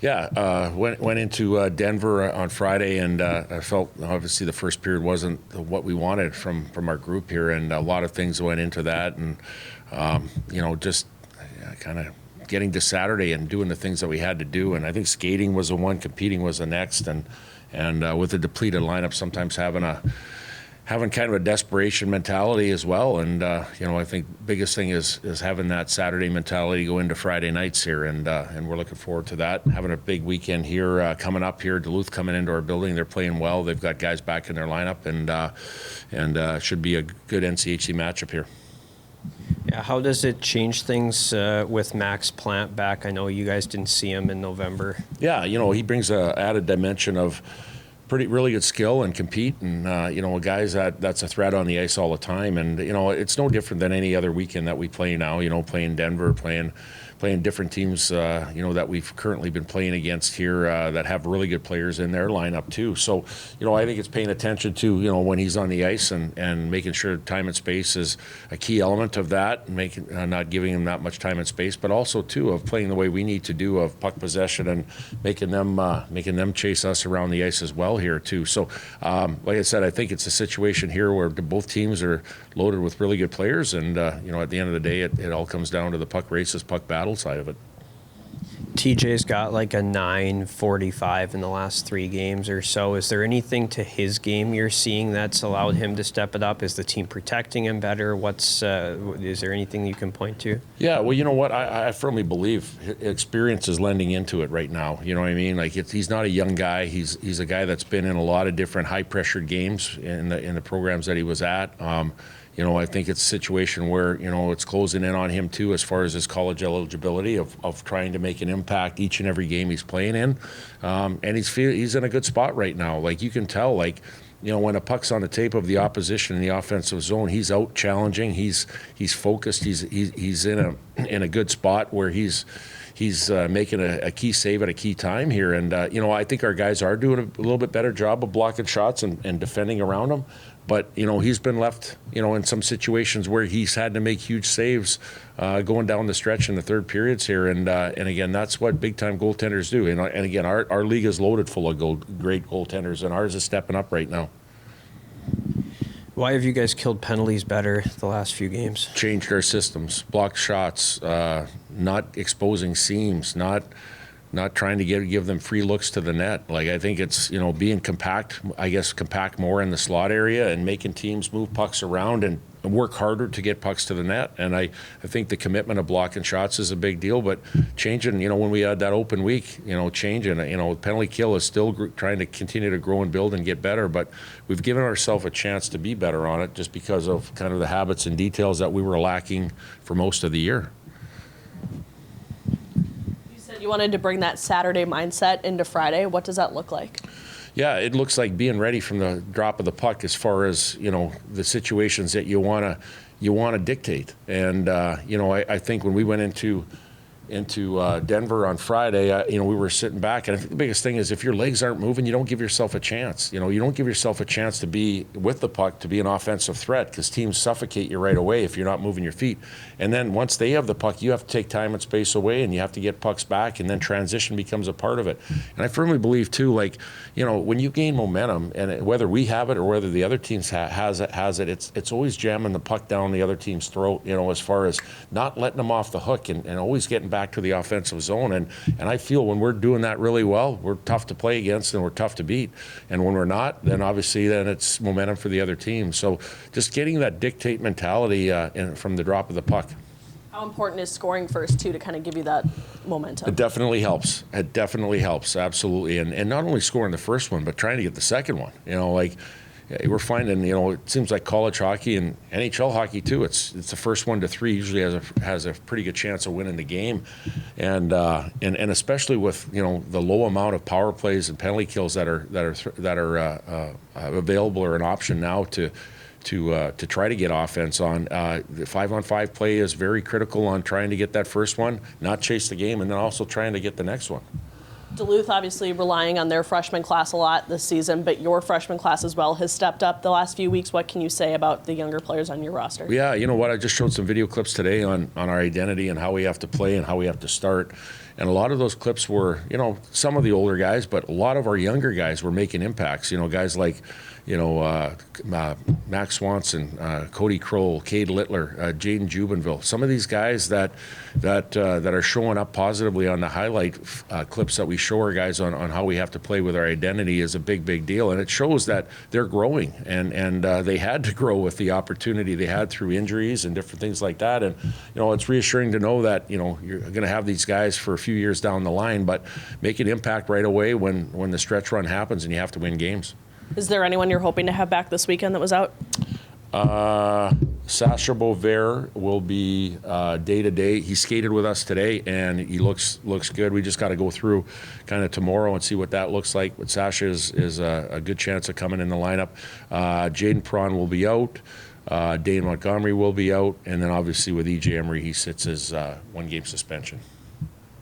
Yeah, went into Denver on Friday, and I felt obviously the first period wasn't what we wanted from our group here, and a lot of things went into that, and just kind of getting to Saturday and doing the things that we had to do. And I think skating was the one, competing was the next, and with a depleted lineup, sometimes having kind of a desperation mentality as well. And I think biggest thing is having that Saturday mentality go into Friday nights here, and we're looking forward to that. Having a big weekend here coming up here. Duluth coming into our building, they're playing well. They've got guys back in their lineup, and should be a good NCHC matchup here. Yeah, how does it change things with Max Plant back? I know you guys didn't see him in November. Yeah, he brings a added dimension of really good skill and compete, and a guy's that's a threat on the ice all the time. And it's no different than any other weekend that we play now. Playing Denver, playing different teams, that we've currently been playing against here that have really good players in their lineup too. So, I think it's paying attention to, when he's on the ice and making sure time and space is a key element of that, making not giving him that much time and space, but also too of playing the way we need to do of puck possession and making them chase us around the ice as well here too. So, like I said, I think it's a situation here where both teams are loaded with really good players, and at the end of the day, it all comes down to the puck races, puck battle side of it. TJ's got like a 9.45 in the last 3 games or so. Is there anything to his game you're seeing that's allowed him to step it up? Is the team protecting him better? Is there anything you can point to? Yeah, well, you know what? I firmly believe experience is lending into it right now. You know what I mean? Like he's not a young guy. He's a guy that's been in a lot of different high-pressured games in the programs that he was at. I think it's a situation where, it's closing in on him too as far as his college eligibility of trying to make an impact each and every game he's playing in. And he's in a good spot right now. Like you can tell, when a puck's on the tape of the opposition in the offensive zone, he's out challenging. He's focused. He's in a good spot where he's making a key save at a key time here. And, I think our guys are doing a little bit better job of blocking shots and defending around him. But, he's been left, in some situations where he's had to make huge saves going down the stretch in the third periods here. And again, that's what big-time goaltenders do. And again, our league is loaded full of great goaltenders, and ours is stepping up right now. Why have you guys killed penalties better the last few games? Changed our systems, blocked shots, not exposing seams, not trying to give them free looks to the net. Like I think it's being compact more in the slot area and making teams move pucks around and work harder to get pucks to the net. And I think the commitment of blocking shots is a big deal, but changing, when we had that open week, changing, penalty kill is still trying to continue to grow and build and get better, but we've given ourselves a chance to be better on it just because of kind of the habits and details that we were lacking for most of the year. You wanted to bring that Saturday mindset into Friday. What does that look like? Yeah, it looks like being ready from the drop of the puck as far as, the situations that you want to dictate. And, I think when we went into Denver on Friday, we were sitting back, and I think the biggest thing is if your legs aren't moving, you don't give yourself a chance. You don't give yourself a chance to be with the puck, to be an offensive threat, because teams suffocate you right away if you're not moving your feet. And then once they have the puck, you have to take time and space away, and you have to get pucks back, and then transition becomes a part of it. And I firmly believe too, when you gain momentum, and whether we have it or whether the other teams has it, it's always jamming the puck down the other team's throat. As far as not letting them off the hook and always getting back to the offensive zone. And I feel when we're doing that really well, we're tough to play against and we're tough to beat. And when we're not, then obviously it's momentum for the other team. So just getting that dictate mentality from the drop of the puck. How important is scoring first, too, to kind of give you that momentum? It definitely helps. Absolutely. And not only scoring the first one, but trying to get the second one. We're finding, it seems like college hockey and NHL hockey too. It's the first 1 to 3 usually has a pretty good chance of winning the game, and especially with the low amount of power plays and penalty kills that are available or an option now to try to get offense on. The 5-on-5 play is very critical on trying to get that first one, not chase the game, and then also trying to get the next one. Duluth obviously relying on their freshman class a lot this season, but your freshman class as well has stepped up the last few weeks. What can you say about the younger players on your roster? Yeah, you know what? I just showed some video clips today on our identity and how we have to play and how we have to start. And a lot of those clips were, some of the older guys, but a lot of our younger guys were making impacts. Guys like, Max Swanson, Cody Kroll, Cade Littler, Jaden Jubenville. Some of these guys that are showing up positively on the highlight clips that we show our guys on how we have to play with our identity is a big deal. And it shows that they're growing, and they had to grow with the opportunity they had through injuries and different things like that. And, it's reassuring to know that, you're going to have these guys for a few years down the line, but make an impact right away when the stretch run happens and you have to win games. Is there anyone you're hoping to have back this weekend that was out? Sasha Bover will be day-to-day. He skated with us today, and he looks good. We just got to go through kind of tomorrow and see what that looks like. But Sasha is a good chance of coming in the lineup. Jaden Prawn will be out. Dane Montgomery will be out. And then obviously with E.J. Emery, he sits his one-game suspension.